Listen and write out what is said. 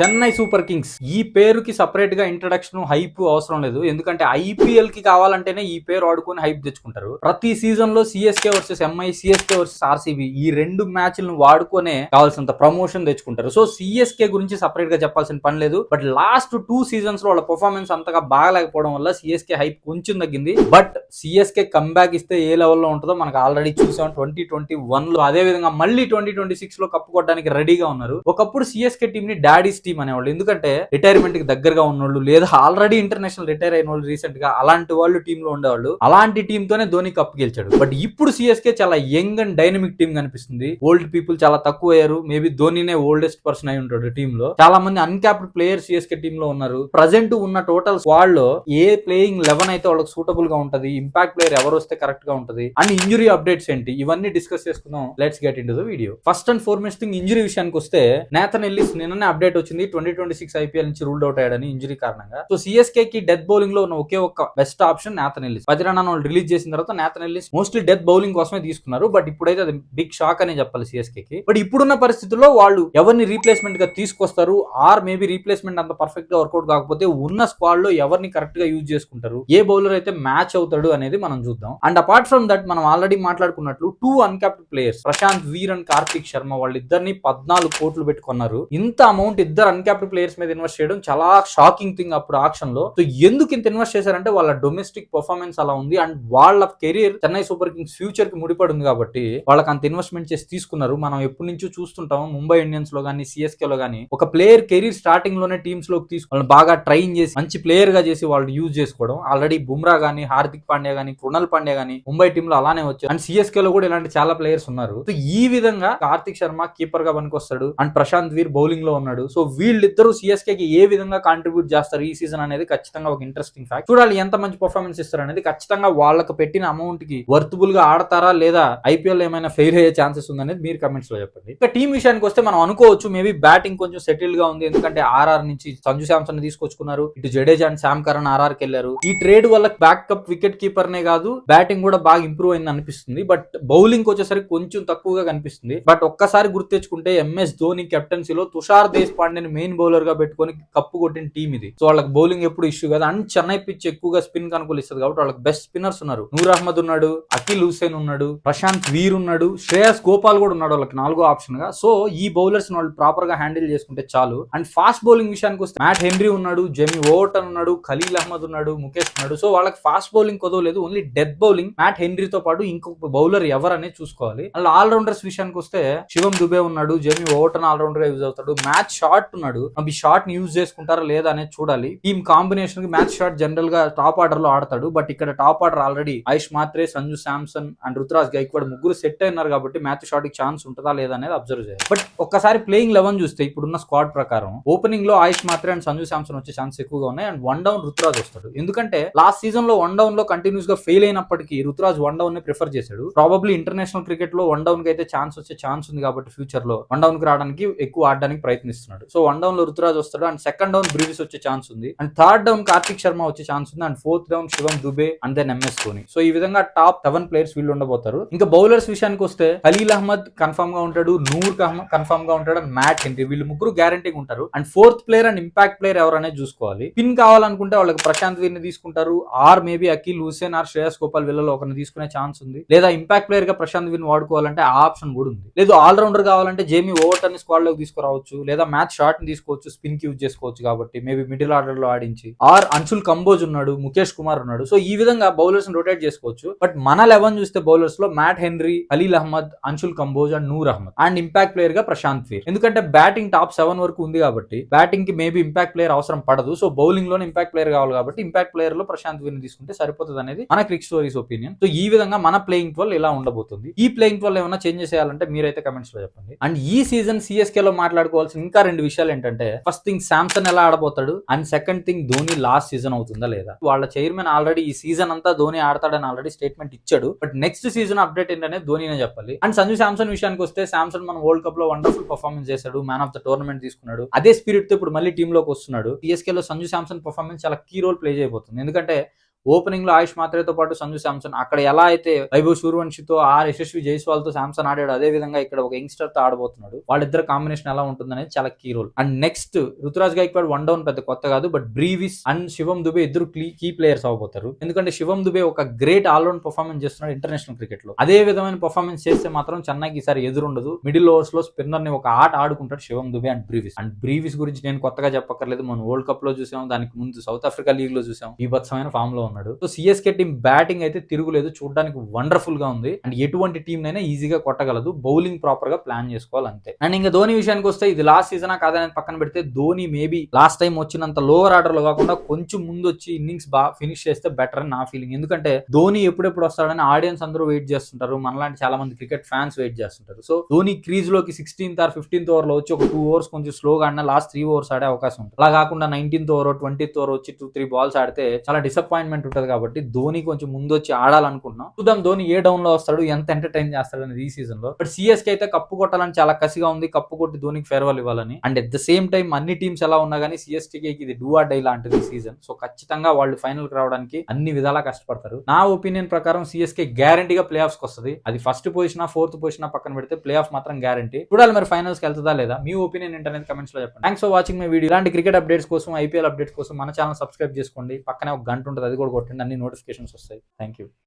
Chennai super Kings ఈ పేరుకి separate గా ఇంట్రడక్షన్ హైప్ అవసరం లేదు. ఎందుకంటే ఐపీఎల్ కి కావాలంటేనే ఈ పేరు ఆడుకొని హైప్ తెచ్చుకుంటారు. ప్రతి సీజన్ లో CSK versus MI, CSK versus RCB ఈ రెండు మ్యాచ్లను వాడుకొనే కావాల్సినంత ప్రమోషన్ తెచ్చుకుంటారు. సో సిఎస్కే గురించి సపరేట్ గా చెప్పాల్సిన పని లేదు. బట్ లాస్ట్ 2 సీజన్స్ లో వాళ్ళ పర్ఫార్మెన్స్ అంతగా బాగలేకపోవడం వల్ల సిఎస్కే హైప్ కొంచెం తగ్గింది. బట్ సిఎస్కే కంబ్యాక్ ఇస్తే ఏ లెవెల్లో ఉంటుందో మనకు ఆల్రెడీ చూసాం 2021 లో. అదే విధంగా మళ్ళీ 2026 లో కప్పు కొట్టడానికి రెడీగా ఉన్నారు. ఒకప్పుడు సిఎస్కే టీం ని డాడీస్ టీం అనేవాళ్ళు. ఎందుకంటే రిటైర్మెంట్ కి దగ్గరగా ఉన్నోళ్ళు లేదా ఆల్రెడీ ఇంటర్నేషనల్ రిటైర్ అయిన వాళ్ళు రీసెంట్ గా అలాంటి వాళ్ళు టీమ్ లో ఉండేవాళ్ళు. అలాంటి టీమ్ తోనే ధోని కప్ గెలిచాడు. బట్ ఇప్పుడు సిఎస్కే చాలా యంగ్ అండ్ డైనమిక్ టీమ్ కనిపిస్తుంది. ఓల్డ్ పీపుల్ చాలా తక్కువ అయ్యారు. మేబీ ధోనినే ఓల్డెస్ట్ పర్సన్ అయి ఉంటాడు టీమ్ లో. చాలా మంది అన్క్యాప్డ్ ప్లేయర్స్ సిఎస్కే టీమ్ లో ఉన్నారు. ప్రజెంట్ ఉన్న టోటల్ స్క్వాడ్ లో ఏ ప్లేయింగ్ 11 అయితే వాళ్ళకి సూటబుల్ గా ఉంటది, ఇంపాక్ట్ ప్లేయర్ ఎవరు వస్తే కరెక్ట్ గా ఉంటది అండ్ ఇంజురీ అప్డేట్స్ ఏంటి, ఇవన్నీ డిస్కస్ చేసుకుందాం. Let's get into the video. First and foremost thing, injury విషయానికి వస్తే నేథన్ ఎల్లిస్ నిన్ననే అప్డేట్ వచ్చింది 2026 ఐపీఎల్ నుంచి రూల్డ్ అవుట్ అయ్యాడని ఇంజురీ కారణంగా. సో సిఎస్కే కి డెత్ బౌలింగ్ లో ఉన్న ఒకే ఒక్క best option Nathan Ellis. 10 run వాళ్ళు రిలీజ్ చేసిన తర్వాత Nathan Ellis mostly death bowling కోసమే తీసుకున్నారు. బట్ ఇప్పుడైతే అది బిగ్ షాక్ అని చెప్పాలి సిఎస్కే కి. బట్ ఇప్పుడున్న పరిస్థితుల్లో వాళ్ళు ఎవరిని రీప్లేస్మెంట్ గా తీసుకొస్తారు, ఆర్ మేబీ రీప్లేస్మెంట్ అంత పర్ఫెక్ట్ గా వర్కౌట్ కాకపోతే ఉన్న స్క్వాడ్ లో ఎవరిని కరెక్ట్ గా యూజ్ చేసుకుంటారు, ఏ బౌలర్ అయితే మ్యాచ్ అవుతాడు అనేది మనం చూద్దాం. అండ్ అపార్ట్ ఫ్రమ్ దట్ మనం ఆల్రెడీ మాట్లాడుకున్నట్లు 2 uncapped players Prashant Veer and Kartik Sharma వాళ్ళిద్దరిని 14 కోట్లు పెట్టుకున్నారు. ఇంత అమౌంట్ ఇద్దరు అన్క్యాప్డ్ ప్లేయర్స్ మీద ఇన్వెస్ట్ చేయడం చాలా షాకింగ్ థింగ్ అప్పుడు ఆక్షన్ లో. సో ఎందుకు ఇంత ఇన్వెస్ట్ చేశారంటే వాళ్ళ డొమెస్టిక్ పర్ఫార్మెన్స్ అలా ఉంది అండ్ వాళ్ళ career Chennai super Kings future కి ముడిపడి ఉంది కాబట్టి వాళ్ళకి అంత ఇన్వెస్ట్మెంట్ చేసి తీసుకున్నారు. మనం ఎప్పటి నుంచో చూస్తుంటాం ముంబై ఇండియన్స్ లో గానీ సిఎస్కే లో గానీ ఒక ప్లేయర్ కెరీర్ స్టార్టింగ్ లోనే టీమ్స్ లోకి తీసుకు వాళ్ళని బాగా ట్రైన్ చేసి మంచి ప్లేయర్ గా చేసి వాళ్ళు యూజ్ చేసుకోవడం. ఆల్రెడీ బుమ్రా గానీ, హార్దిక్ పాండ్యా గానీ, కృణల్ పాండ్యా గానీ ముంబై టీమ్ లో అలానే వచ్చారు అండ్ సిఎస్కే లో కూడా ఇలాంటి చాలా ప్లేయర్స్ ఉన్నారు. సో ఈ విధంగా కార్తిక్ శర్మ కీపర్ గా పనికొస్తాడు అండ్ ప్రశాంత్ వీర్ బౌలింగ్ లో ఉన్నాడు. సో వీళ్ళిద్దరూ సిఎస్కే కి ఏ విధంగా కాంట్రిబ్యూట్ చేస్తారు ఈ సీజన్ అనేది ఖచ్చితంగా ఒక ఇంట్రెస్టింగ్ ఫ్యాక్ట్. చూడాలి ఎంత మంచి పర్ఫార్మెన్స్ ఇస్తారు అనేది. ఖచ్చితంగా వాళ్ళకి పెట్టిన అమౌంట్ కి వర్తబుల్ గా ఆడతారా లేదా ఐపీఎల్ ఏమైనా ఫెయిల్ అయ్యే ఛాన్సెస్ ఉందనేది మీరు కమెంట్స్ లో చెప్పండి. ఇక టీం విషయానికి వస్తే మనం అనుకోవచ్చు మేబీ బ్యాటింగ్ కొంచెం సెటిల్ గా ఉంది. ఎందుకంటే ఆర్ఆర్ నుంచి సంజు శాంసన్ తీసుకొచ్చుకున్నారు. ఇటు Jadeja and Sam Curran RR కి వెళ్లారు. ఈ ట్రేడ్ వల్ల బ్యాకప్ వికెట్ కీపర్ నే కాదు బ్యాటింగ్ కూడా బాగా ఇంప్రూవ్ అయింది అనిపిస్తుంది. బట్ బౌలింగ్ వచ్చేసరికి కొంచెం తక్కువగా కనిపిస్తుంది. బట్ ఒక్కసారి గుర్తు తెచ్చుకుంటే ఎంఎస్ ధోని కెప్టెన్సీలో తుషార్ దేశ్ పాండేని మెయిన్ బౌలర్ గా పెట్టుకొని కప్పు కొట్టిన టీం ఇది. సో వాళ్ళకి బౌలింగ్ ఎప్పుడు ఇష్యూ కాదు అండ్ చెన్నై పిచ్ ఎక్కువగా స్పిన్ కనుకూలిస్తుంది కాబట్టి వాళ్ళకి బెస్ట్ స్పిన్నర్స్ ఉన్నారు. నూర్ అహ్మద్ ఉన్నాడు, అఖిల్ హుసేన్ ఉన్నాడు, ప్రశాంత్ వీర్ ఉన్నాడు, శ్రేయస్ గోపాల్ కూడా ఉన్నాడు వాళ్ళకి 4వ ఆప్షన్ గా. సో ఈ బౌలర్స్ వాళ్ళు ప్రాపర్ గా హ్యాండిల్ చేసుకుంటే చాలు. అండ్ ఫాస్ట్ బౌలింగ్ విషయానికి వస్తే మ్యాట్ హెన్రీ ఉన్నాడు, జెమీ ఓవర్టన్ ఉన్నాడు, ఖలీల్ అహ్మద్ ఉన్నాడు, ముఖేష్ ఉన్నాడు. సో వాళ్ళకి ఫాస్ట్ బౌలింగ్ కుదవలేదు, ఓన్లీ డెత్ బౌలింగ్ మ్యాట్ హెన్రీతో పాటు ఇంకొక బౌలర్ ఎవరనే చూసుకోవాలి. అలా ఆల్ రౌండర్స్ విషయానికి వస్తే శివం దుబే ఉన్నాడు, జెమీ ఓవర్టన్ ఆల్ రౌండర్ గా యూజ్ అవుతాడు, మ్యాచ్ షాట్ ఉన్నాడు. అవి షాట్ ని యూజ్ చేసుకుంటారా లేదా అనేది చూడాలి. టీమ్ కాంబినేషన్ కి మ్యాచ్ షాట్ జనరల్ గా టాప్ ఆర్డర్ లో ఆడతాడు. బట్ ఇక్కడ top order already Ayush Mhatre, Sanju Samson and Ruturaj Gaikwad ముగ్గురు సెట్ అయినారు కాబట్టి మ్యాచ్ షాట్ కి ఛాన్స్ ఉంటుందా లేదా అనేది అబ్జర్వ్ చేయాలి. బట్ ఒక్కసారి ప్లేయింగ్ 11 చూస్తే ఇప్పుడున్న స్క్వాడ్ ప్రకారం ఓపెనింగ్ లో ఆయుష్ మాత్రే అండ్ సంజు శాంసన్ వచ్చే ఛాన్స్ ఎక్కువగా ఉన్నాయి అండ్ 1 డౌన్ రుతురాజ్ వస్తాడు. ఎందుకంటే లాస్ట్ సీజన్ లో 1 డౌన్ లో కంటిన్యూస్ గా ఫెయిల్ అయినప్పటికీ రుతురాజ్ 1 డౌన్ ని ప్రిఫర్ చేశాడు. ప్రాబబ్లీ ఇంటర్నేషనల్ క్రికెట్ లో 1 డౌన్ కి అయితే ఛాన్స్ వచ్చే ఛాన్స్ ఉంది కాబట్టి ఫ్యూచర్ లో 1 డౌన్ కి రావడానికి ఎక్కువ ఆడడానికి ప్రయత్నిస్తున్నాడు. సో 1 డౌన్ లో రుతురాజ్ వస్తాడు అండ్ సెకండ్ డౌన్ బ్రీవిస్ వచ్చే ఛాన్స్ ఉంది and third down Kartik Sharma వచ్చే ఛాన్స్ ఉంది and fourth down Shivam Dube and then MS Dhoni. So ఈ విధంగా టాప్ 7 ప్లేయర్స్ వీళ్ళు ఉండబోతారు. ఇంకా బౌలర్స్ విషయానికి వస్తే ఖలీల్ అహ్మద్ కన్ఫర్మ్ గా ఉంటాడు, నూర్ కన్ఫర్మ్ గా ఉంటాడు అండ్ మ్యాట్ హెన్రీ వీళ్ళు ముగ్గురు గ్యారంటీగా ఉంటారు. And fourth player and impact player ఎవరనేది చూసుకోవాలి. పిన్ కావాలనుకుంటే వాళ్ళకి ప్రశాంత్ వీర్ ని తీసుకుంటారు, or maybe Akeal Hosein or Shreyas Gopal వీళ్ళలో ఒకరిని తీసుకునే ఛాన్స్ ఉంది. లేదా ఇంపాక్ట్ ప్లేయర్ గా ప్రశాంత్ వీర్ ని వాడుకోవాలంటే ఆ ఆప్షన్ కూడా ఉంది. లేదు ఆల్ రౌండర్ కావాలంటే జేమీ ఓవర్టన్ ని స్క్వాడ్ లోకి తీసుకురావచ్చు, లేదా మ్యాచ్ షాట్ ని తీసుకోవచ్చు, స్పిన్ కి యూజ్ చేసుకోవచ్చు కాబట్టి మేబీ మిడిల్ ఆర్డర్ లో ఆడించి. ఆర్ అంశుల్ కంబోజ్ ఉన్నాడు, ముఖేష్ కుమార్ ఉన్నాడు. సో ఈ విధంగా బౌలర్స్ రొటేట్ చేసుకోవచ్చు. బట్ మన 11 చూస్తే బౌలర్స్ లో Matt Henry, Khalil Ahmed, Anshul Kamboj and Noor Ahmad and impact player గా ప్రశాంత్ వీర్. ఎందుకంటే బ్యాటింగ్ టాప్ 7 వరకు ఉంది కాబట్టి బ్యాటింగ్ కి మేబీ ఇంపాక్ట్ ప్లేయర్ అవసరం పడదు. సో బౌలింగ్ లోనే ఇంపాక్ట్ ప్లేయర్ కావాలి కాబట్టి ఇంపాక్ట్ ప్లేయర్ లో ప్రశాంత్ వీర్ ని తీసుకుంటే సరిపోతుంది అనేది మన క్రిక్ స్టోరీస్ ఒపీనియన్. సో ఈ విధంగా మన ప్లేయింగ్ 12 ఇలా ఉండబోతుంది. ఈ ప్లేయింగ్ 12 ఏమైనా చేంజెస్ చేయాలంటే మీరైతే కమెంట్స్ లో చెప్పండి. అండ్ ఈ సీజన్ సిఎస్కే లో మాట్లాడుకోవాల్సిన ఇంకా 2 విషయాలు ఏంటంటే ఫస్ట్ థింగ్ శాంసన్ ఎలా ఆడబోతాడు and second thing Dhoni last season అవుతుందా లేదా. వాళ్ళ చైర్మన్ ఆల్రెడీ ఈ సీజన్ అంతా ధోని ఆడతాడని ఆల్రెడీ స్టేట్మెంట్ ఇచ్చాడు. బట్ నెక్స్ట్ సీజన్ అప్డేట్ ఏంటనే ధోనినే చెప్పాలి. అండ్ సంజు శాంసన్ విషయానికి వస్తే శాంసన్ మన వరల్డ్ కప్ లో వండర్ఫుల్ పర్ఫార్మెన్స్ చేశాడు, మ్యాన్ ఆఫ్ ద టోర్నమెంట్ తీసుకున్నాడు. అదే స్పిరిట్ తో ఇప్పుడు మళ్ళీ టీమ్ లోకి వస్తున్నాడు. సిఎస్కే లో సంజు శాంసన్ పర్ఫార్మెన్స్ చాలా కీ రోల్ ప్లే చేయబోతుంది. ఎందుకంటే ఓపెనింగ్ లో ఆయుష్ మాత్రేతో పాటు సంజు శాంసన్, అక్కడ ఎలా అయితే వైభవ్ సూర్యవంశితో యశస్వి జైస్వాల్ తో శాంసన్ ఆడాడు, అదే విధంగా ఇక్కడ ఒక యంగ్స్టర్ తో ఆడబోతున్నాడు. వాళ్ళిద్దరు కాంబినేషన్ ఎలా ఉంటుందనేది చాలా key role. And next Ruturaj Gaikwad one down పెద్ద కొత్త కాదు, but Brevis and Shivam Dube ఇద్దరు కీ ప్లేయర్స్ అవబోతారు. ఎందుకంటే శివం దుబే ఒక గ్రేట్ ఆల్రౌండ్ పర్ఫార్మెన్స్ చేస్తున్నాడు ఇంటర్నేషనల్ క్రికెట్ లో. అదే విధమైన పర్ఫార్మెన్స్ చేస్తే మాత్రం చెన్నైకి ఈసారి ఎదురుండదు. మిడిల్ ఓవర్స్ లో స్పిన్నర్ ని ఒక ఆట ఆడుకుంటాడు శివం దుబే అండ్ బ్రీవిస్ గురించి నేను కొత్తగా చెప్పక్కర్లేదు, మనం వరల్డ్ కప్ లో చూసాం, దానికి ముందు సౌత్ ఆఫ్రికా లీగ్ లో చూసాం, బీభత్సమైన ఫామ్ లో ఉన్నాడు. సో సిఎస్కే టీం బ్యాటింగ్ అయితే తిరుగులేదు, చూడడానికి వండర్ఫుల్ గా ఉంది. అండ్ ఎటువంటి టీం నైనా ఈజీగా కొట్టగలదు, బౌలింగ్ ప్రాపర్ గా ప్లాన్ చేసుకోవాలి అంతే. అండ్ ఇంకా ధోని విషయానికి వస్తే ఇది లాస్ట్ సీజనా కాదని పక్కన పెడితే, ధోని మేబీ లాస్ట్ టైం వచ్చినంత లోవర్ ఆర్డర్ లో కాకుండా కొంచెం ముందు వచ్చి ఇన్నింగ్స్ బాగా ఫినిష్ చేస్తే బెటర్ అని నా ఫీలింగ్. ఎందుకంటే ధోని ఎప్పుడెప్పుడు వస్తాడని ఆడియన్స్ అందరూ వెయిట్ చేస్తుంటారు, మనలాంటి చాలా మంది క్రికెట్ ఫ్యాన్స్ వెయిట్ చేస్తుంటారు. సో ధోని క్రీజ్ లోకి 16th or 15th ఓవర్ లో వచ్చి ఒక 2 ఓవర్స్ కొంచెం స్లోగా ఆడినా లాస్ట్ 3 ఓవర్స్ ఆడే అవకాశం ఉంటుంది. అలా కాకుండా 19th ఓవర్ 20th ఓవర్ వచ్చి 2-3 బాల్స్ ఆడితే చాలా డిసప్పాయింట్మెంట్ ఉంటుంది. కాబట్టి ధోని కొంచెం ముందు వచ్చి ఆడాలనుకుంటున్నాం. చూద్దాం ధోని ఏ డౌన్ లో వస్తాడు, ఎంత ఎంటర్టైన్ చేస్తాడు అనేది ఈ సీజన్ లో. బట్ సిఎస్కే అయితే కప్పు కొట్టాలని చాలా కసిగా ఉంది, కప్పు కొట్టి ధోనికి ఫేర్వెల్ ఇవ్వాలని. And at the same time అన్ని టీమ్స్ ఎలా ఉన్నా కానీ సిఎస్కే ఇది డూ ఆర్ డై లాంటిది సీజన్. సో ఖచ్చితంగా వాళ్ళు ఫైనల్ కి రావడానికి అన్ని విధాలా కష్టపడతారు. నా ఒపీనియన్ ప్రకారం సిఎస్కే గ్యారంటీగా ప్లే ఆఫ్స్ కి వస్తుంది. అది ఫస్ట్ పొజిషన్ 4th పొజిషన్ పక్కన పెడితే ప్లే ఆఫ్ మాత్రం గ్యారంటీ. చూడాలి మరి ఫైనల్స్ కి వెళ్తుందా లేదా. మీ ఒపీనియన్ ఏంటనేది కమెంట్స్ లో చెప్పండి. Thanks for watching my video. ఇలాంటి క్రికెట్ అప్డేట్స్ కోసం, ఐపీఎల్ అప్డేట్స్ కోసం మన ఛానల్ సబ్స్క్రైబ్ చేసుకోండి. పక్కనే ఒక గంట ఉంటుంది, అది కూడా కొట్టండి, అన్ని నోటిఫికేషన్స్ వస్తాయి. Thank you.